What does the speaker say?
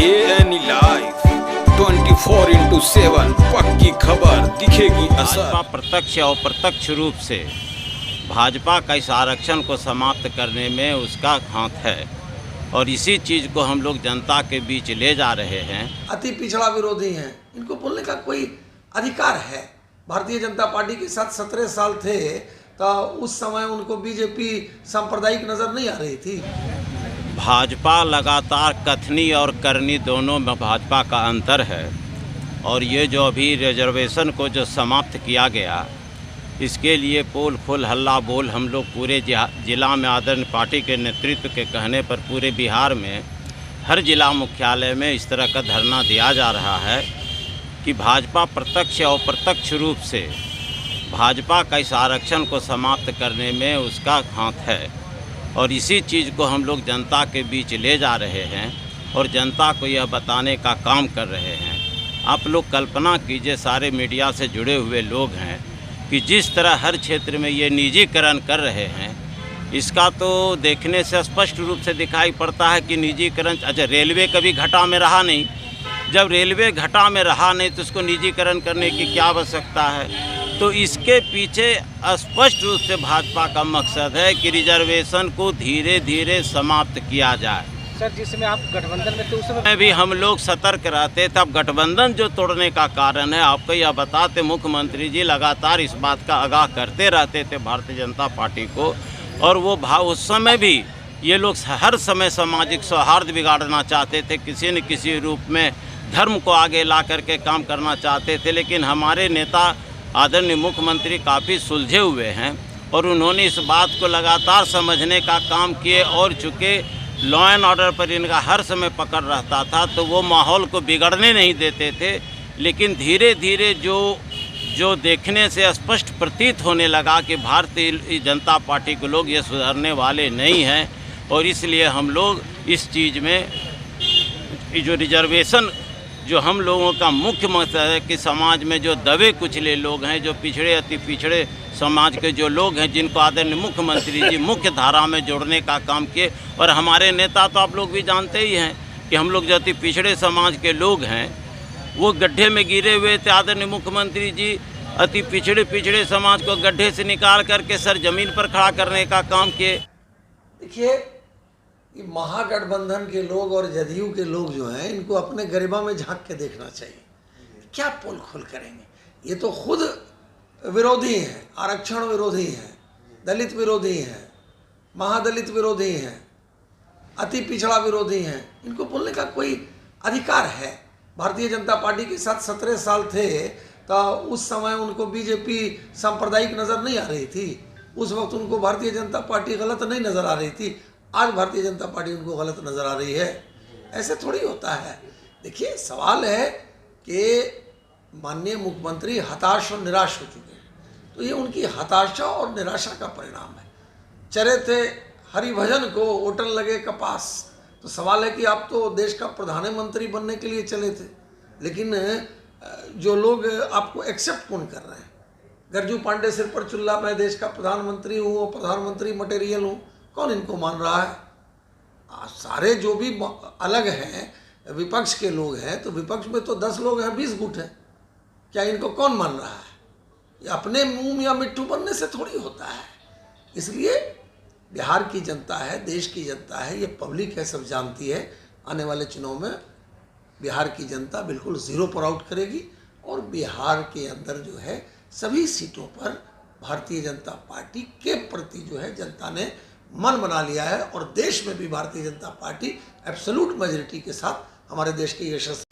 ANE live 24/7 पक्की खबर दिखेगी असर। भाजपा प्रत्यक्ष और अप्रत्यक्ष रूप से भाजपा का इस आरक्षण को समाप्त करने में उसका हाथ है और इसी चीज़ को हम लोग जनता के बीच ले जा रहे हैं। अति पिछड़ा विरोधी हैं, इनको बोलने का कोई अधिकार है। भारतीय जनता पार्टी के साथ 17 साल थे तो उस समय उनको बीजेपी सांप्रदायिक नज़र नहीं आ रही थी। भाजपा लगातार कथनी और करनी दोनों में भाजपा का अंतर है और ये जो अभी रिजर्वेशन को जो समाप्त किया गया, इसके लिए पोल खोल हल्ला बोल हम लोग पूरे जिला में आदरणीय पार्टी के नेतृत्व के कहने पर पूरे बिहार में हर जिला मुख्यालय में इस तरह का धरना दिया जा रहा है कि भाजपा प्रत्यक्ष और अप्रत्यक्ष रूप से भाजपा का इस आरक्षण को समाप्त करने में उसका हाथ है और इसी चीज़ को हम लोग जनता के बीच ले जा रहे हैं और जनता को यह बताने का काम कर रहे हैं। आप लोग कल्पना कीजिए, सारे मीडिया से जुड़े हुए लोग हैं कि जिस तरह हर क्षेत्र में ये निजीकरण कर रहे हैं, इसका तो देखने से स्पष्ट रूप से दिखाई पड़ता है कि निजीकरण। अच्छा, रेलवे कभी घाटा में रहा नहीं, जब रेलवे घाटा में रहा नहीं तो उसको निजीकरण करने की क्या आवश्यकता है? तो इसके पीछे स्पष्ट रूप से भाजपा का मकसद है कि रिजर्वेशन को धीरे धीरे समाप्त किया जाए। सर, जिस समय आप गठबंधन में थे उस समय भी हम लोग सतर्क रहते थे। अब गठबंधन जो तोड़ने का कारण है, आपको यह बताते मुख्यमंत्री जी लगातार इस बात का आगाह करते रहते थे भारतीय जनता पार्टी को, और वो भाव उस समय भी ये लोग हर समय सामाजिक सौहार्द बिगाड़ना चाहते थे, किसी न किसी रूप में धर्म को आगे ला करके काम करना चाहते थे। लेकिन हमारे नेता आदरणीय मुख्यमंत्री काफ़ी सुलझे हुए हैं और उन्होंने इस बात को लगातार समझने का काम किए, और चूँकि लॉ एंड ऑर्डर पर इनका हर समय पकड़ रहता था तो वो माहौल को बिगड़ने नहीं देते थे। लेकिन धीरे धीरे जो देखने से स्पष्ट प्रतीत होने लगा कि भारतीय जनता पार्टी के लोग ये सुधरने वाले नहीं हैं, और इसलिए हम लोग इस चीज़ में जो रिजर्वेशन जो हम लोगों का मुख्य मकसद है कि समाज में जो दबे कुचले लोग हैं, जो पिछड़े अति पिछड़े समाज के जो लोग हैं, जिनको आदरणीय मुख्यमंत्री जी मुख्य धारा में जोड़ने का काम किए। और हमारे नेता तो आप लोग भी जानते ही हैं कि हम लोग जो अति पिछड़े समाज के लोग हैं वो गड्ढे में गिरे हुए थे। आदरणीय मुख्यमंत्री जी अति पिछड़े समाज को गड्ढे से निकाल करके सर जमीन पर खड़ा करने का काम किए। देखिए, ये महागठबंधन के लोग और जदयू के लोग जो हैं, इनको अपने गरिमा में झांक के देखना चाहिए। क्या पोल खोल करेंगे? ये तो खुद विरोधी हैं, आरक्षण विरोधी हैं, दलित विरोधी हैं, महादलित विरोधी हैं, अति पिछड़ा विरोधी हैं। इनको बोलने का कोई अधिकार है। भारतीय जनता पार्टी के साथ 17 साल थे तो उस समय उनको बीजेपी सांप्रदायिक नज़र नहीं आ रही थी। उस वक्त उनको भारतीय जनता पार्टी गलत नहीं नज़र आ रही थी। आज भारतीय जनता पार्टी उनको गलत नज़र आ रही है। ऐसे थोड़ी होता है। देखिए, सवाल है कि माननीय मुख्यमंत्री हताश और निराश हो चुके हैं, तो ये उनकी हताशा और निराशा का परिणाम है। चरे थे हरिभजन को ओटन लगे कपास। तो सवाल है कि आप तो देश का प्रधानमंत्री बनने के लिए चले थे, लेकिन जो लोग आपको एक्सेप्ट कौन कर रहे हैं? गरजू पांडे सिर पर चुल्ला, मैं देश का प्रधानमंत्री हूँ और प्रधानमंत्री मटेरियल हूँ, कौन इनको मान रहा है? सारे जो भी अलग हैं विपक्ष के लोग हैं, तो विपक्ष में तो 10 लोग हैं, 20 गुट हैं। क्या इनको कौन मान रहा है? ये अपने मुंह या मिट्टू बनने से थोड़ी होता है। इसलिए बिहार की जनता है, देश की जनता है, ये पब्लिक है, सब जानती है। आने वाले चुनाव में बिहार की जनता बिल्कुल ज़ीरो पर आउट करेगी और बिहार के अंदर जो है सभी सीटों पर भारतीय जनता पार्टी के प्रति जो है जनता ने मन बना लिया है, और देश में भी Bharatiya Janata party absolute majority के साथ हमारे देश के यशस्वी